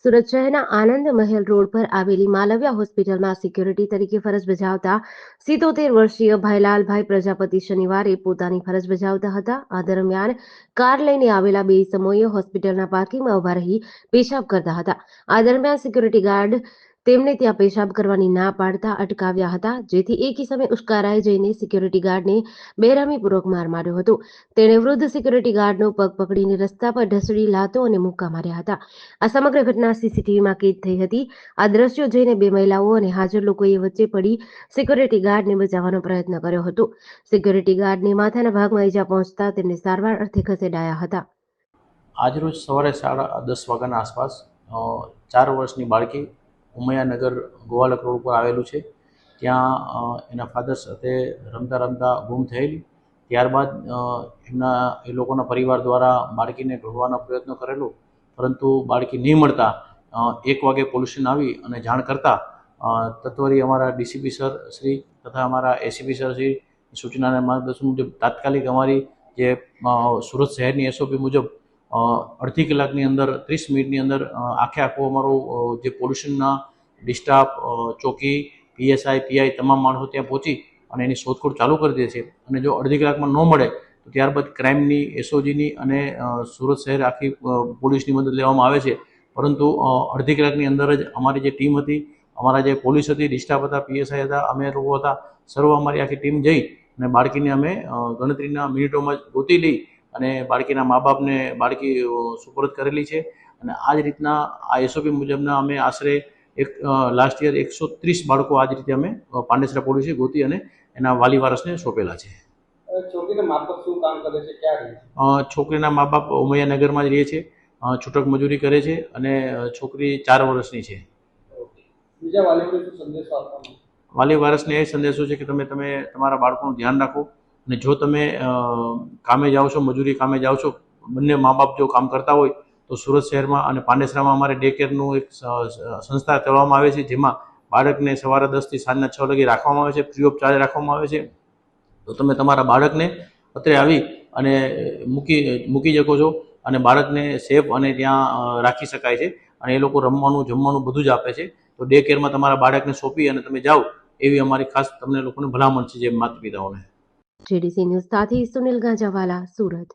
સુરત શહેરના આનંદ મહેલ રોડ પર આવેલી માલવ્યા હોસ્પિટલમાં સિક્યુરિટી તરીકે ફરજ બજાવતા 77 વર્ષીય ભાઈલાલભાઈ પ્રજાપતિ શનિવારે પોતાની ફરજ બજાવતા હતા. આ દરમિયાન કાર લઈને આવેલા બે ઇસમોએ હોસ્પિટલના પાર્કિંગમાં ઉભા રહી પેશાબ કરતા હતા. આ દરમિયાન સિક્યુરિટી ગાર્ડ તેમને ત્યાં પેશાબ કરવાની ના પાડતા અટકાવ્યા હતા, જેથી એક ઇસમે ઉશ્કારાઈ જઈને સિક્યુરિટી ગાર્ડને બેરહમીપૂર્વક માર માર્યો હતો. તેણે વૃદ્ધ સિક્યુરિટી ગાર્ડનો પગ પકડીને રસ્તા પર ઢસડી લાતો અને મુક્કા માર્યા હતા. આ સમગ્ર ઘટના સીસીટીવીમાં કેદ થઈ હતી. આ દ્રશ્યો જોઈને બે મહિલાઓ અને હાજર લોકોએ વચ્ચે પડી સિક્યુરિટી ગાર્ડને બચાવવાનો પ્રયત્ન કર્યો હતો. સિક્યુરિટી ગાર્ડને માથાના ભાગમાં ઈજા પહોંચતા તેમને સારવાર અર્થે ખસેડાયા હતા. આજરોજ સવારે 10:30 વાગ્યાના આસપાસ 4 વર્ષની બાળકી ઉમૈયાનગર ગોવાલક રોડ પર આવેલું છે, ત્યાં એના ફાધર સાથે રમતા રમતા ગુમ થયેલી. ત્યારબાદ એ લોકોના પરિવાર દ્વારા બાળકીને ઢૂંઢવાનો પ્રયત્ન કરેલો, પરંતુ બાળકી નહીં મળતા 1 વાગે પોલીસ સ્ટેશન આવી અને જાણ કરતાં તત્વરી અમારા ડીસીપી સર શ્રી તથા અમારા એસીપી સર શ્રી સૂચનાના માર્ગદર્શન મુજબ તાત્કાલિક અમારી જે સુરત શહેરની એસઓપી મુજબ અડધી કલાકની અંદર 30 મિનિટની અંદર આખું અમારું જે પોલ્યુશનના ડિસ્ટાફ ચોકી પીએસઆઈ પીઆઈ તમામ માણસો ત્યાં પહોંચી અને એની શોધખોળ ચાલુ કરી દે છે. અને જો અડધી કલાકમાં ન મળે તો ત્યારબાદ ક્રાઇમની એસઓજીની અને સુરત શહેર આખી પોલીસની મદદ લેવામાં આવે છે. પરંતુ અડધી કલાકની અંદર જ અમારી જે ટીમ હતી, અમારા જે પોલીસ હતી, ડિસ્ટાફ હતા, પીએસઆઈ હતા, અમે લોકો હતા, સર્વ અમારી આખી ટીમ જઈ અને બાળકીને અમે ગણતરીના મિનિટોમાં જ ગોતી લઈ અને બાળકીના મા બાપને બાળકી સુપરત કરેલી છે. અને આ જ રીતના આ એસઓપી મુજબના અમે આશરે લાસ્ટ યર 130 બાળકો આ જ રીતે અમે પાંડેસરા પોલીસે ગોતી અને એના વાલી વારસને સોંપેલા છે. છોકરીના મા બાપ શું કામ કરે છે, ક્યાં રહે છે? છોકરીના મા બાપ ઉમૈયાનગરમાં જ રહે છે, છૂટક મજૂરી કરે છે અને છોકરી 4 વર્ષની છે. બીજા વાલીઓને શું સંદેશો આપવાનો? વાલી વારસને એ સંદેશો છે કે તમે તમારા બાળકોનું ધ્યાન રાખો અને જો તમે કામે જાઓ છો, મજૂરી કામે જાઓ છો, બંને મા બાપ જો કામ કરતા હોય તો સુરત શહેરમાં અને પાંડેસરામાં અમારે ડે કેરનું એક સંસ્થા કરવામાં આવે છે, જેમાં બાળકને સવારે 10 થી સાંજના 6 લગી રાખવામાં આવે છે, ફ્રી ઓફ ચાર્જ રાખવામાં આવે છે. તો તમે તમારા બાળકને અત્રે આવી અને મૂકી શકો છો અને બાળકને સેફ અને ત્યાં રાખી શકાય છે. અને એ લોકો રમવાનું જમવાનું બધું જ આપે છે. તો ડે કેરમાં તમારા બાળકને સોંપી અને તમે જાઓ એવી અમારી ખાસ તમને લોકોને ભલામણ છે, જે માતા પિતાઓને. જેડીસી ન્યૂઝ સાથે સુનિલ ગાંજાવાલા, સુરત.